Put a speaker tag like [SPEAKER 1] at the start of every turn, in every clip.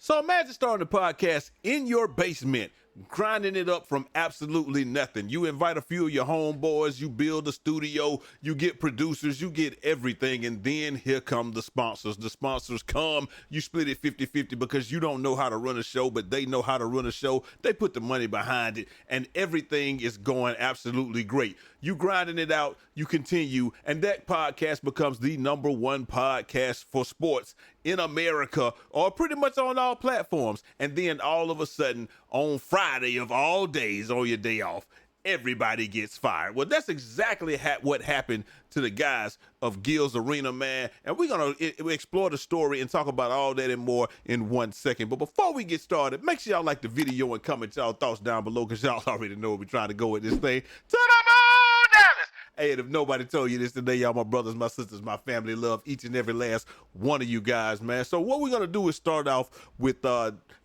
[SPEAKER 1] So imagine starting a podcast in your basement, grinding it up from absolutely nothing. You invite a few of your homeboys, you build a studio, you get producers, you get everything, and then here come the sponsors. The sponsors come, you split it 50-50 because you don't know how to run a show, but they know how to run a show. They put the money behind it, and everything is going absolutely great. You grinding it out, you continue, and that podcast becomes the #1 podcast for sports in America, or pretty much on all platforms. And then all of a sudden, on Friday of all days, on your day off, everybody gets fired. Well, that's exactly what happened to the guys of Gilbert Arenas, man. And we're going to explore the story and talk about all that and more in 1 second. But before we get started, make sure y'all like the video and comment y'all thoughts down below, because y'all already know we're trying to go with this thing. To the moon, Dallas! Hey, and if nobody told you this today, y'all, my brothers, my sisters, my family, love each and every last one of you guys, man. So what we're going to do is start off with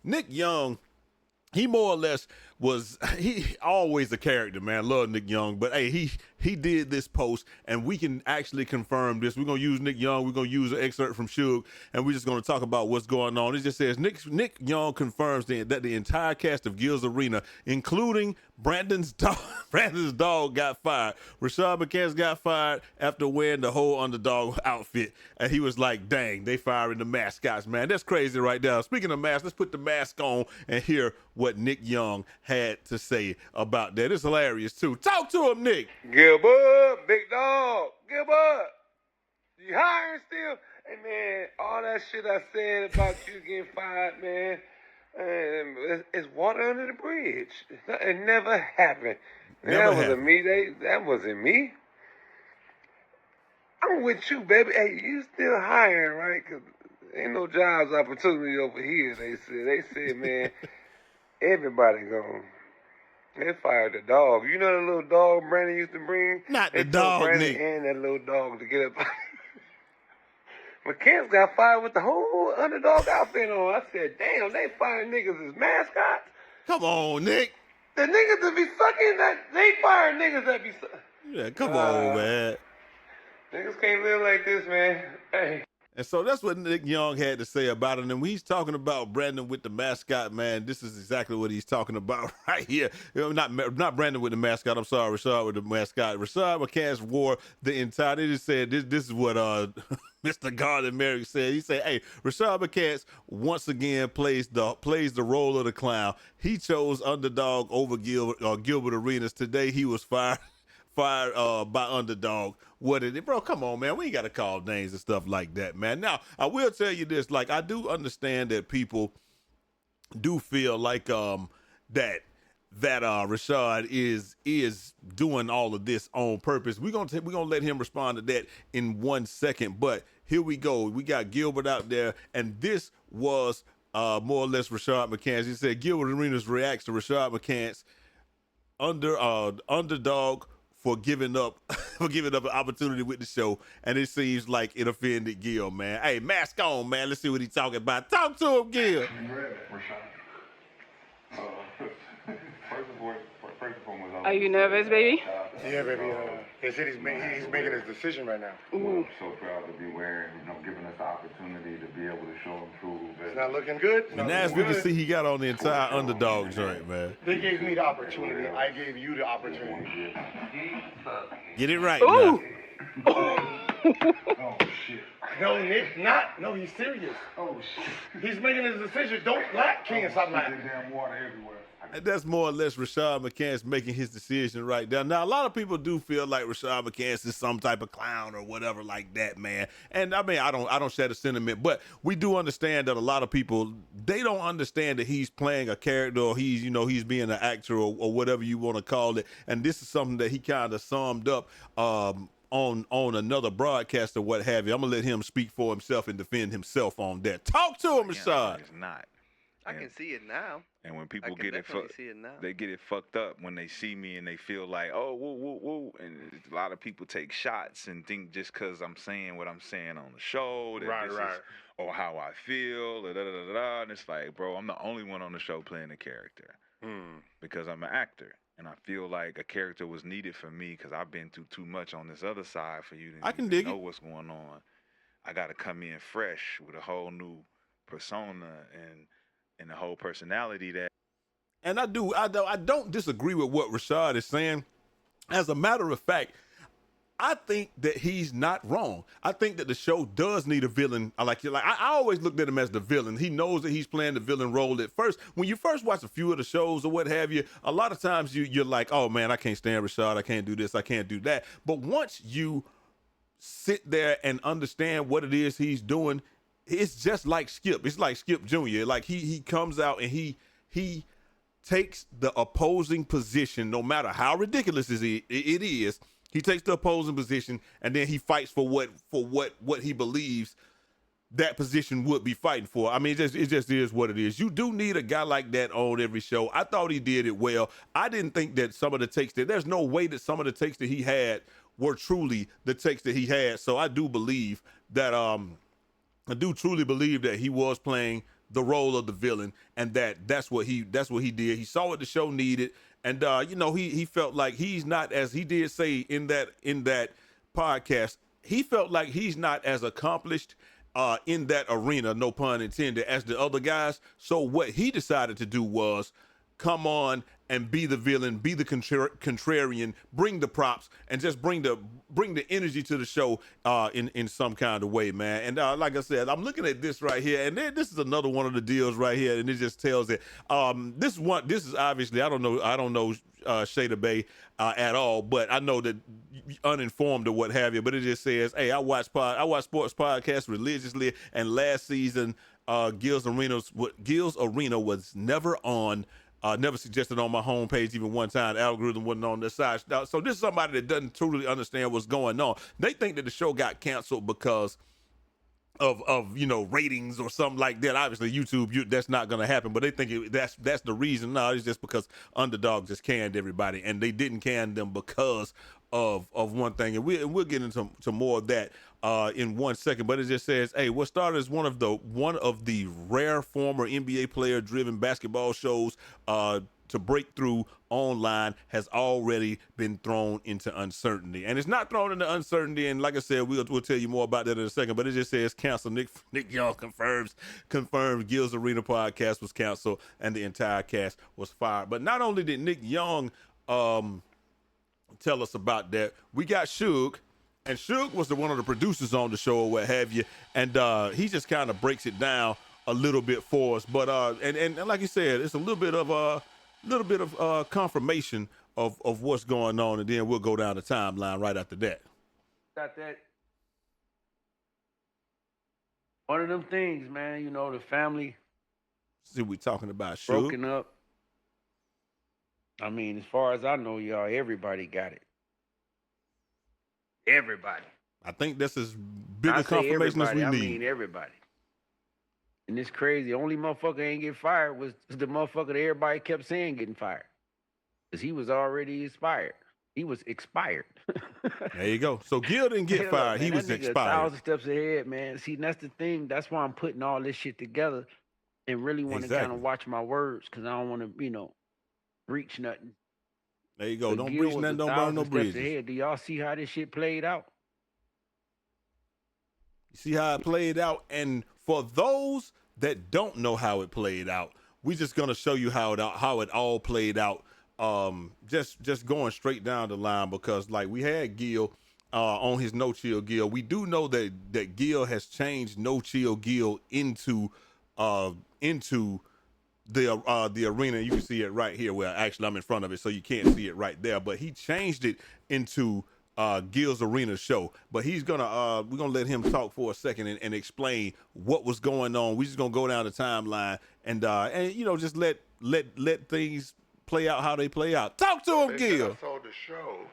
[SPEAKER 1] Nick Young. He more or less he always a character, man. Love Nick Young, but hey, he did this post, and we can actually confirm this. We're gonna use Nick Young. We're gonna use an excerpt from Suge, and we're just gonna talk about what's going on. It just says Nick Young confirms that the entire cast of Gilbert Arenas, including Brandon's dog, got fired. Rashad McCants got fired after wearing the whole Underdog outfit, and he was like, "Dang, they firing the mascots, man. That's crazy right now." Speaking of masks, let's put the mask on and hear what Nick Young had to say about that. It's hilarious too. Talk to him, Nick.
[SPEAKER 2] Gilbert, big dog, Gilbert, you hiring still? Hey man, all that shit I said about you getting fired, man, it's water under the bridge. It never happened. That wasn't me. That wasn't me. I'm with you, baby. Hey, you still hiring, right? Cause ain't no jobs opportunity over here. They said, man, everybody gone. They fired the dog. You know the little dog Brandon used to bring?
[SPEAKER 1] Not the dog,
[SPEAKER 2] Brandon
[SPEAKER 1] Nick.
[SPEAKER 2] and that little dog to get up. McCants got fired with the whole Underdog outfit on. I said, damn, they firing niggas as mascots?
[SPEAKER 1] Come on, Nick.
[SPEAKER 2] The niggas that be sucking, they fire niggas that be sucking.
[SPEAKER 1] Yeah, come on, man.
[SPEAKER 2] Niggas can't live like this, man. Hey.
[SPEAKER 1] And so that's what Nick Young had to say about it. And when he's talking about Brandon with the mascot, man, this is exactly what he's talking about right here. You know, not Brandon with the mascot. I'm sorry, Rashad with the mascot. Rashad McCants wore the entire. They just said this is what Mr. Garden Merrick said. He said, "Hey, Rashad McCants once again plays the role of the clown. He chose Underdog over Gilbert Arenas. Today he was fired by Underdog. What is it, bro? Come on, man. We ain't got to call names and stuff like that, man. Now, I will tell you this. Like, I do understand that people do feel like that Rashad is doing all of this on purpose. We're gonna let him respond to that in 1 second. But here we go. We got Gilbert out there, and this was more or less Rashad McCants. He said Gilbert Arenas reacts to Rashad McCants Underdog for giving up an opportunity with the show, and it seems like it offended Gil, man. Hey, mask on, man. Let's see what he's talking about. Talk to him, Gil.
[SPEAKER 3] Are you nervous, baby?
[SPEAKER 4] Yeah, baby. They said he's making his decision right now.
[SPEAKER 5] Well, I'm so proud to be wearing, giving us the opportunity to be able to show him through.
[SPEAKER 4] It's not looking good.
[SPEAKER 1] And as we can see, he got on the entire Underdog joint, man.
[SPEAKER 4] They gave me the opportunity. I gave you the opportunity.
[SPEAKER 1] Get it right
[SPEAKER 3] Ooh.
[SPEAKER 1] now.
[SPEAKER 4] Oh, shit. No, Nick, not. No, he's serious.
[SPEAKER 5] Oh, shit.
[SPEAKER 4] He's making his decision. Don't let King stop laughing.
[SPEAKER 5] Damn water everywhere.
[SPEAKER 1] And that's more or less Rashad McCants making his decision right there. Now, a lot of people do feel like Rashad McCants is some type of clown or whatever like that, man. And I mean, I don't share the sentiment, but we do understand that a lot of people, they don't understand that he's playing a character, or he's being an actor, or whatever you want to call it. And this is something that he kind of summed up on another broadcast or what have you. I'm gonna let him speak for himself and defend himself on that. Talk to him, Rashad.
[SPEAKER 6] It's not.
[SPEAKER 7] I can see it now.
[SPEAKER 6] And when people
[SPEAKER 7] get it now.
[SPEAKER 6] They get it fucked up when they see me and they feel like, oh, woo, woo, woo. And a lot of people take shots and think just because I'm saying what I'm saying on the show, that this is, or how I feel, da, da, da, da, da. And it's like, bro, I'm the only one on the show playing a character because I'm an actor. And I feel like a character was needed for me because I've been through too much on this other side for you to know what's going on. I got to come in fresh with a whole new persona and and the whole personality that.
[SPEAKER 1] And I don't disagree with what Rashad is saying. As a matter of fact, I think that he's not wrong. I think that the show does need a villain. I always looked at him as the villain. He knows that he's playing the villain role at first. When you first watch a few of the shows or what have you, a lot of times you're like, oh man, I can't stand Rashad. I can't do this. I can't do that. But once you sit there and understand what it is he's doing, it's just like Skip. It's like Skip Jr. Like he comes out and he takes the opposing position, no matter how ridiculous it is. He takes the opposing position and then he fights for what he believes that position would be fighting for. I mean, it just is what it is. You do need a guy like that on every show. I thought he did it well. I didn't think that some of the takes there's no way that some of the takes that he had were truly the takes that he had. So I do believe that I do truly believe that he was playing the role of the villain, and that's what he did. He saw what the show needed, and he felt like he's not, as he did say in that podcast, he felt like he's not as accomplished in that arena, no pun intended, as the other guys. So what he decided to do was come on and be the villain, be the contrarian, bring the props, and just bring the energy to the show in some kind of way, man. And like I said, I'm looking at this right here, and this is another one of the deals right here, and it just tells it. This is obviously I don't know Shada Bay at all, but I know that uninformed or what have you. But it just says, hey, I watch sports podcasts religiously, and last season Gil's Arena was never on. Never suggested on my homepage even one time. The algorithm wasn't on their side. So this is somebody that doesn't truly understand what's going on. They think that the show got canceled because of ratings or something like that. Obviously, YouTube, that's not going to happen. But they think that's the reason. No, it's just because Underdog just canned everybody, and they didn't can them because of one thing. And we'll get into more of that in 1 second. But it just says, hey, what started as one of the rare former NBA player driven basketball shows to break through online has already been thrown into uncertainty. And it's not thrown into uncertainty, and like I said, we'll tell you more about that in a second, but it just says cancel. Nick Young confirms Gil's Arena podcast was canceled and the entire cast was fired. But not only did Nick Young tell us about that, we got Suge, and Suge was one of the producers on the show or what have you, and he just kind of breaks it down a little bit for us. But and like you said, it's a little bit of confirmation of what's going on, and then we'll go down the timeline right after that.
[SPEAKER 8] Got that. One of them things, man. The family.
[SPEAKER 1] See, we talking about Suge.
[SPEAKER 8] Broken up. I mean, as far as I know, y'all, everybody got it. Everybody.
[SPEAKER 1] I think that's as big a confirmation as we need.
[SPEAKER 8] I mean, everybody. And it's crazy. The only motherfucker ain't get fired was the motherfucker that everybody kept saying getting fired. Because he was already expired. He was expired.
[SPEAKER 1] There you go. So Gil didn't get fired.
[SPEAKER 8] Man,
[SPEAKER 1] he was expired.
[SPEAKER 8] 1,000 steps ahead, man. See, that's the thing. That's why I'm putting all this shit together and really want to kind of watch my words, because I don't want to, breach nothing.
[SPEAKER 1] There you go. Don't breach nothing. Don't burn no bridges.
[SPEAKER 8] Ahead. Do y'all see how this shit played out?
[SPEAKER 1] You see how it played out? And for those that don't know how it played out, we're just gonna show you how it all played out. Just going straight down the line, because like we had Gil on his No Chill Gil. We do know that Gil has changed No Chill Gil into the arena. You can see it right here. Well, actually, I'm in front of it, so you can't see it right there. But he changed it into Gil's Arena show. But we're gonna let him talk for a second and explain what was going on. We're just gonna go down the timeline and just let things play out how they play out. Talk to him, Gil.
[SPEAKER 4] I sold the show.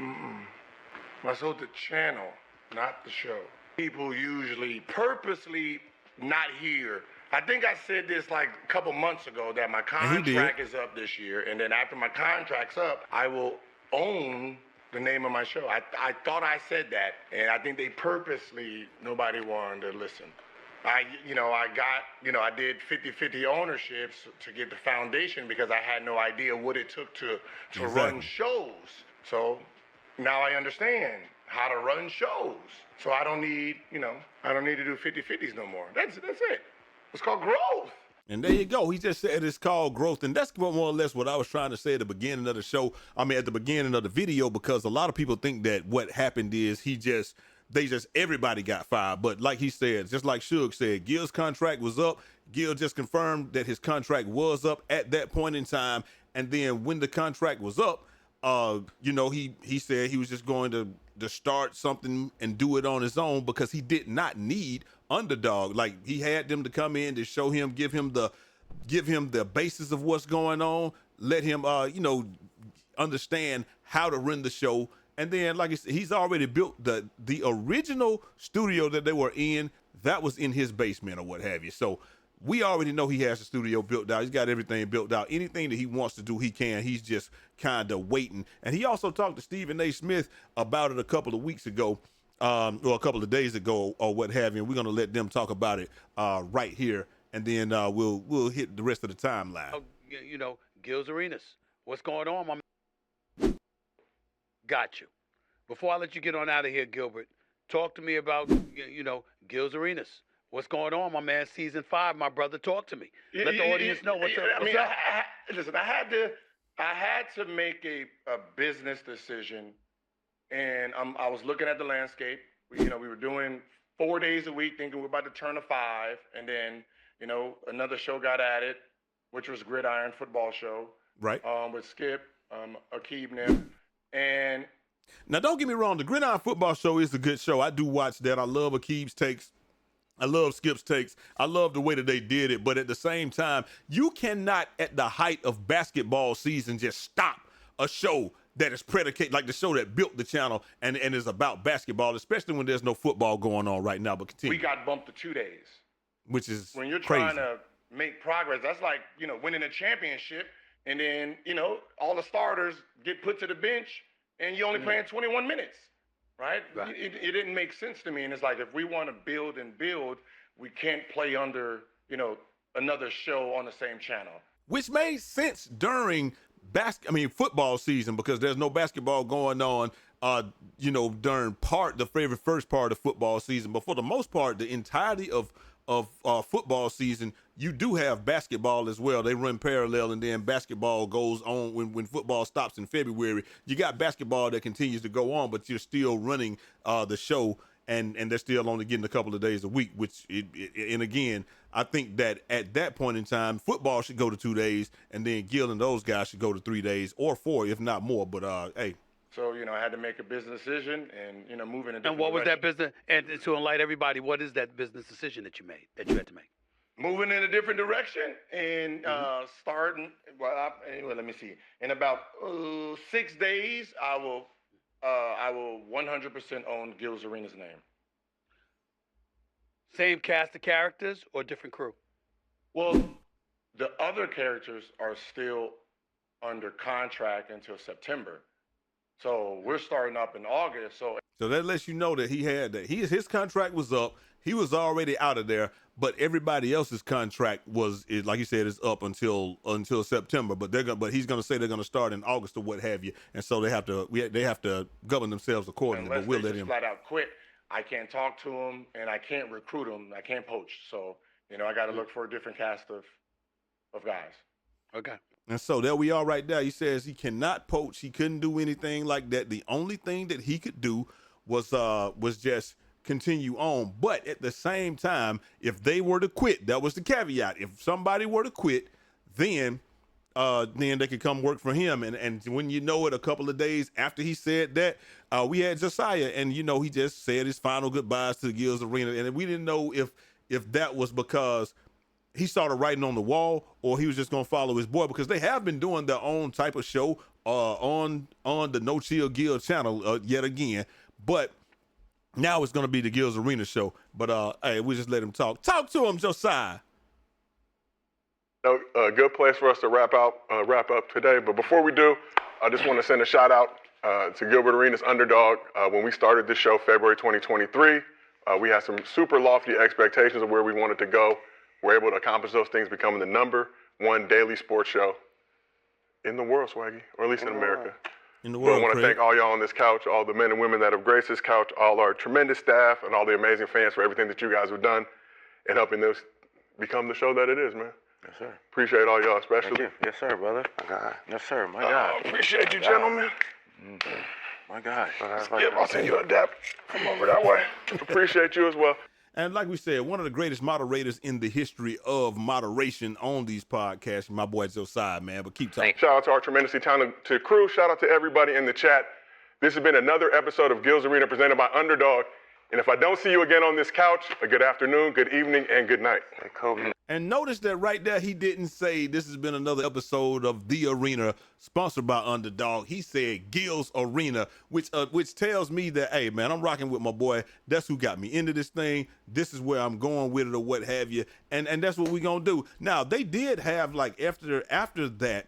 [SPEAKER 4] I sold the channel, not the show. People usually purposely not here. I think I said this like a couple months ago that my contract is up this year, and then after my contract's up, I will own the name of my show. I thought I said that, and I think they purposely, nobody wanted to listen. I did 50-50 ownerships to get the foundation because I had no idea what it took to run shows. So now I understand how to run shows. So I don't need to do 50-50s no more. That's it. It's called growth.
[SPEAKER 1] And there you go. He just said it's called growth. And that's more or less what I was trying to say at the beginning of the show. I mean, at the beginning of the video, because a lot of people think that what happened is everybody got fired. But like he said, just like Suge said, Gil's contract was up. Gil just confirmed that his contract was up at that point in time. And then when the contract was up, he said he was just going to start something and do it on his own because he did not need Underdog. Like, he had them to come in to show him, give him the basis of what's going on, let him understand how to run the show. And then, like I said, he's already built the original studio that they were in. That was in his basement or what have you. So we already know he has the studio built out. He's got everything built out. Anything that he wants to do, he can. He's just kind of waiting. And he also talked to Stephen A. Smith about it a couple of weeks ago, or a couple of days ago, or what have you. And we're going to let them talk about it right here, and then we'll hit the rest of the timeline.
[SPEAKER 9] Gilbert Arenas, what's going on, my man? Got you. Before I let you get on out of here, Gilbert, talk to me about, Gilbert Arenas. What's going on, my man? Season 5, my brother. Talk to me. Let the audience know what's up.
[SPEAKER 4] Listen, I had to make a business decision, and I was looking at the landscape. We were doing 4 days a week, thinking we're about to turn to 5, and then another show got added, which was Gridiron Football Show,
[SPEAKER 1] right?
[SPEAKER 4] With Skip, Akib, Nim, and
[SPEAKER 1] now don't get me wrong, the Gridiron Football Show is a good show. I do watch that. I love Akib's takes. I love Skip's takes. I love the way that they did it. But at the same time, you cannot, at the height of basketball season, just stop a show that is predicated, like the show that built the channel and is about basketball, especially when there's no football going on right now. But continue.
[SPEAKER 4] We got bumped to 2 days.
[SPEAKER 1] Which is
[SPEAKER 4] when you're
[SPEAKER 1] crazy.
[SPEAKER 4] Trying to make progress. That's like, winning a championship, and then, all the starters get put to the bench, and you're only playing 21 minutes. Right? It didn't make sense to me. And it's like, if we want to build and build, we can't play under, another show on the same channel.
[SPEAKER 1] Which made sense during football season, because there's no basketball going on, during the first part of football season. But for the most part, the entirety of football season, you do have basketball as well. They run parallel, and then basketball goes on when football stops in February. You got basketball that continues to go on, but you're still running the show, and they're still only getting a couple of days a week, and again, I think that at that point in time, football should go to 2 days, and then Gil and those guys should go to 3 days or 4, if not more. But hey.
[SPEAKER 4] So, I had to make a business decision and, move in a different
[SPEAKER 9] And what was
[SPEAKER 4] direction.
[SPEAKER 9] that business? And to enlighten everybody, what is that business decision that you had to make?
[SPEAKER 4] Moving in a different direction and starting. Anyway, let me see. In about 6 days, I will 100% own Gilbert Arenas' name.
[SPEAKER 9] Same cast of characters or different crew?
[SPEAKER 4] Well, the other characters are still under contract until September. So we're starting up in August. So
[SPEAKER 1] that lets you know that his contract was up. He was already out of there, but everybody else's contract is like you said, is up until September. But he's going to say they're going to start in August or what have you, and so they have to govern themselves accordingly.
[SPEAKER 4] Unless
[SPEAKER 1] but we'll
[SPEAKER 4] they
[SPEAKER 1] let
[SPEAKER 4] just
[SPEAKER 1] him
[SPEAKER 4] flat out quit. I can't talk to him, and I can't recruit him. I can't poach. So I got to look for a different cast of guys.
[SPEAKER 9] Okay.
[SPEAKER 1] And so there we are right there. He says he cannot poach. He couldn't do anything like that. The only thing that he could do was just continue on. But at the same time, if they were to quit, that was the caveat. If somebody were to quit, then they could come work for him. And when a couple of days after he said that, we had Josiah, and he just said his final goodbyes to the Gilbert Arenas. And we didn't know if that was because he started writing on the wall, or he was just going to follow his boy, because they have been doing their own type of show on the No Chill Gil channel yet again. But now it's going to be the Gilbert Arenas show. But hey, we just let him talk. Talk to him, Josiah.
[SPEAKER 10] A good place for us to wrap up today. But before we do, I just want to send a shout out to Gilbert Arenas Underdog. When we started this show, February 2023, we had some super lofty expectations of where we wanted to go. We're able to accomplish those things, becoming the #1 daily sports show in the world, Swaggy, or at least in America.
[SPEAKER 1] In the world.
[SPEAKER 10] I want to thank all y'all on this couch, all the men and women that have graced this couch, all our tremendous staff, and all the amazing fans for everything that you guys have done in helping this become the show that it is, man. Yes, sir. Appreciate all y'all, especially.
[SPEAKER 11] Thank you. Yes, sir, brother.
[SPEAKER 10] My God.
[SPEAKER 11] Yes, sir. My God.
[SPEAKER 10] Appreciate you, gentlemen.
[SPEAKER 11] My God.
[SPEAKER 10] Skip, I'll send you a dap from over that way. Appreciate you as well.
[SPEAKER 1] And like we said, one of the greatest moderators in the history of moderation on these podcasts, my boy Josiah, man. But keep talking.
[SPEAKER 10] Shout out to our tremendously talented crew. Shout out to everybody in the chat. This has been another episode of Gil's Arena presented by Underdog. And if I don't see you again on this couch, a good afternoon, good evening, and good night.
[SPEAKER 11] Hey, Kobe.
[SPEAKER 1] And notice that right there, he didn't say this has been another episode of The Arena, sponsored by Underdog. He said Gil's Arena, which tells me that, hey, man, I'm rocking with my boy. That's who got me into this thing. This is where I'm going with it or what have you. And that's what we're going to do. Now, they did have, like, after that,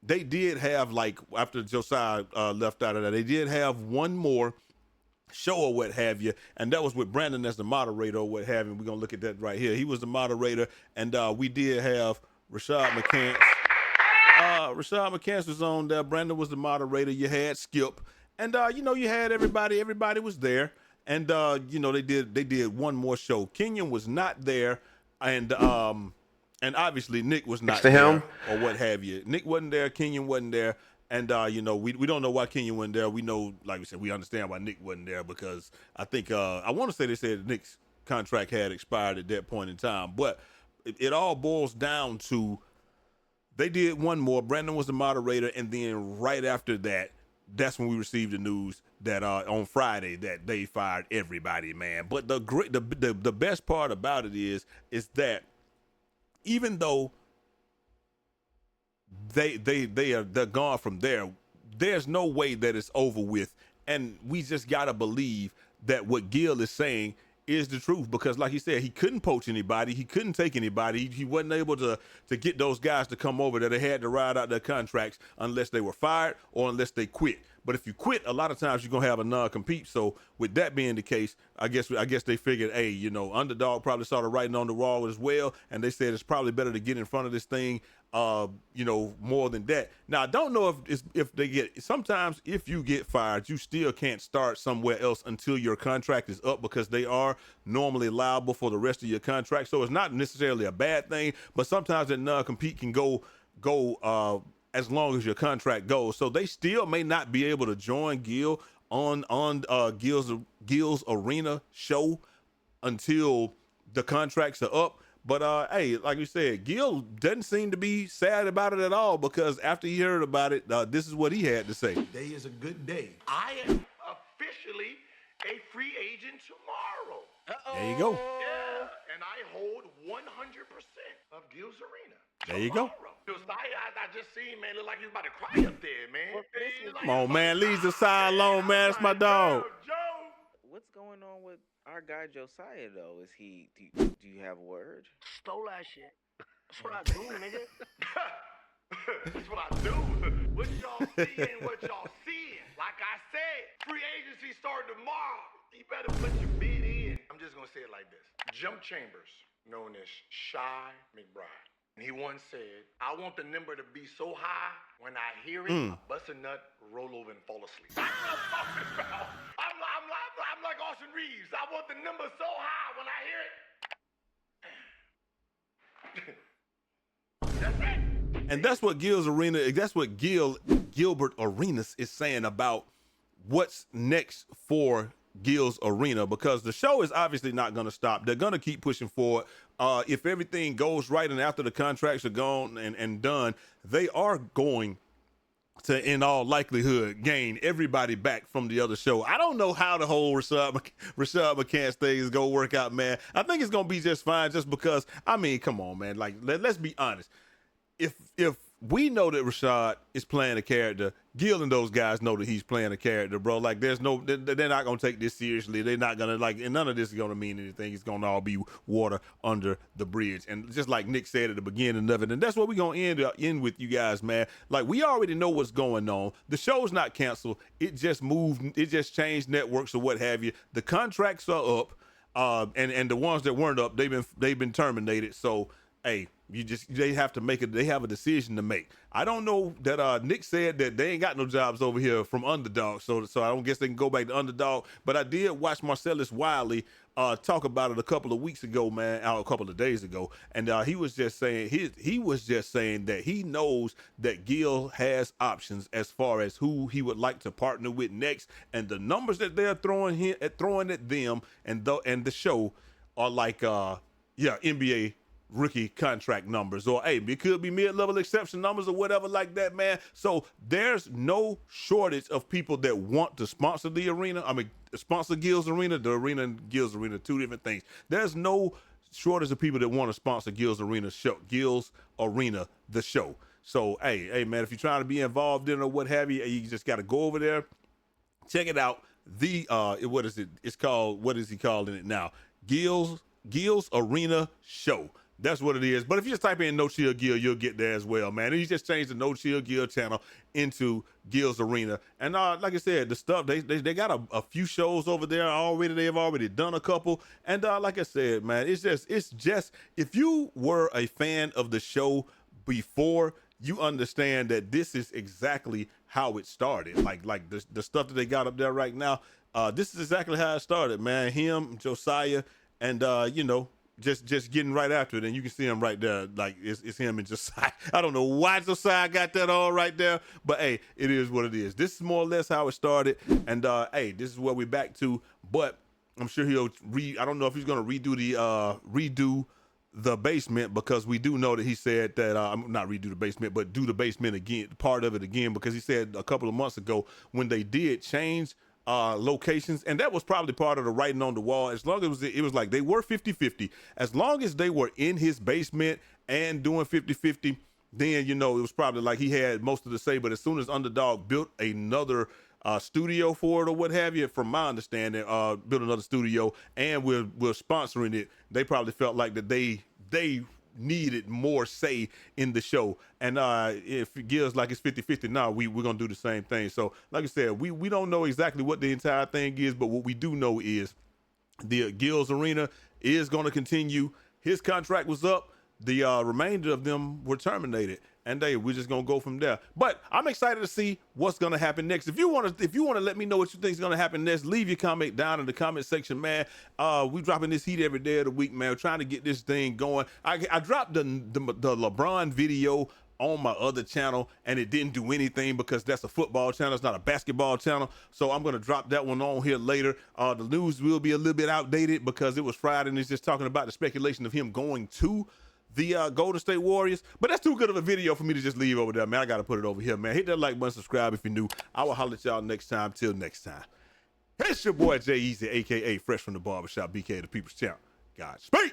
[SPEAKER 1] they did have, like, after Josiah left out of that, they did have one more show or what have you, and that was with Brandon as the moderator or what have you. We're gonna look at that right here. He was the moderator, and we did have Rashad McCants. Rashad McCants was on there. Brandon was the moderator. You had Skip, and you had everybody. Everybody was there, and they did one more show. Kenyon was not there, and obviously Nick was not there or what have you. Nick wasn't there. Kenyon wasn't there. And, we don't know why Kenyon wasn't there. We know, like we said, we understand why Nick wasn't there because I think, I want to say they said Nick's contract had expired at that point in time. But it all boils down to they did one more. Brandon was the moderator. And then right after that, that's when we received the news that on Friday that they fired everybody, man. But the best part about it is that even though they're gone from there, there's no way that it's over with, and we just gotta believe that what Gil is saying is the truth, because like he said, he couldn't poach anybody, he couldn't take anybody, he wasn't able to get those guys to come over, that they had to ride out their contracts unless they were fired or unless they quit. But if you quit, a lot of times you're gonna have a non-compete. So with that being the case, I guess they figured, hey, Underdog probably saw the writing on the wall as well, and they said it's probably better to get in front of this thing, more than that. Now I don't know sometimes if you get fired, you still can't start somewhere else until your contract is up, because they are normally liable for the rest of your contract. So it's not necessarily a bad thing, but sometimes that non-compete can go as long as your contract goes. So they still may not be able to join Gil on Gil's Arena show until the contracts are up. But hey, like we said, Gil doesn't seem to be sad about it at all, because after he heard about it, this is what he had to say.
[SPEAKER 4] Today is a good day. I am officially a free agent tomorrow.
[SPEAKER 1] There you go.
[SPEAKER 4] Yeah, and I hold 100% of Gil's Arena.
[SPEAKER 1] There you go.
[SPEAKER 4] Josiah, I just seen, man, look like he's about to cry up there, man.
[SPEAKER 1] Come on, man. Leave Josiah alone, man. That's my dog.
[SPEAKER 7] What's going on with our guy Josiah, though? Do you have a word?
[SPEAKER 4] Stole that shit. That's what I do, nigga. That's what I do. What y'all seeing, what y'all seeing. Like I said, free agency start tomorrow. You better put your bid in. I'm just going to say it like this. Jump Chambers, known as Shy McBride. And he once said, I want the number to be so high, when I hear it, I bust a nut, roll over, and fall asleep. That's what I'm talking about. I'm like Austin Reeves. I want the number so high when I hear it. That's it.
[SPEAKER 1] And that's what Gilbert Arenas is saying about what's next for Gil's Arena, because the show is obviously not going to stop. They're going to keep pushing forward. If everything goes right and after the contracts are gone and done, they are going to, in all likelihood, gain everybody back from the other show. I don't know how the whole Rashad McCants thing is going to work out, man. I think it's going to be just fine, just because, I mean, come on, man. Like, let's be honest. If we know that Rashad is playing a character, Gil and those guys know that he's playing a character, bro. Like, they're not going to take this seriously. They're not going to, and none of this is going to mean anything. It's going to all be water under the bridge. And just like Nick said at the beginning of it, and that's what we're going to end with, you guys, man. Like, we already know what's going on. The show's not canceled. It just moved. It just changed networks or what have you. The contracts are up, and the ones that weren't up, they've been terminated. So, hey, they have to make it. They have a decision to make. I don't know that Nick said that they ain't got no jobs over here from Underdog, so I don't guess they can go back to Underdog. But I did watch Marcellus Wiley talk about it a couple of weeks ago, man, a couple of days ago, and he was just saying that he knows that Gil has options as far as who he would like to partner with next, and the numbers that they're throwing at them and the show are like NBA rookie contract numbers, or hey, it could be mid-level exception numbers or whatever like that, man. So there's no shortage of people that want to sponsor the arena. I mean, sponsor Gil's Arena. The arena and Gil's Arena, two different things. There's no shortage of people that want to sponsor Gil's Arena show, Gil's Arena, the show. So hey, man, if you're trying to be involved in it or what have you, you just got to go over there, check it out. What is it? It's called, what is he calling it now? Gil's Arena Show. That's what it is. But if you just type in No Chill Gil, you'll get there as well, man. And you just change the No Chill Gil channel into Gil's Arena. And like I said, the stuff, they got a few shows over there already. They've already done a couple. And like I said, man, it's just if you were a fan of the show before, you understand that this is exactly how it started. Like the stuff that they got up there right now, this is exactly how it started, man. Him, Josiah, and just getting right after it, and you can see him right there. Like it's him and Josiah. I don't know why Josiah got that all right there, but hey, it is what it is. This is more or less how it started, and hey, this is what we're back to. But I'm sure he'll I don't know if he's gonna redo the basement, because we do know that he said that not redo the basement, but do the basement again, part of it again, because he said a couple of months ago when they did change locations, and that was probably part of the writing on the wall. As long as it was like they were 50-50, as long as they were in his basement and doing 50-50, then it was probably like he had most of the say. But as soon as Underdog built another studio for it or what have you, from my understanding, built another studio and we're sponsoring it, they probably felt like that they needed more say in the show. And if it gives like it's 50-50 now, we're gonna do the same thing. So like I said, we don't know exactly what the entire thing is, but what we do know is the Gil's Arena is going to continue. His contract was up. The remainder of them were terminated, and we're just gonna go from there. But I'm excited to see what's gonna happen next. If you want to let me know what you think is gonna happen next, leave your comment down in the comment section, man. We dropping this heat every day of the week, man. We're trying to get this thing going. I dropped the LeBron video on my other channel, and it didn't do anything because that's a football channel. It's not a basketball channel. So I'm going to drop that one on here later. The news will be a little bit outdated because it was Friday and it's just talking about the speculation of him going to the Golden State Warriors. But that's too good of a video for me to just leave over there, man. I got to put it over here, man. Hit that like button, subscribe if you're new. I will holler at y'all next time. Till next time. It's your boy Jay Easy, a.k.a. Fresh from the Barbershop, BK the People's Champ. Godspeed.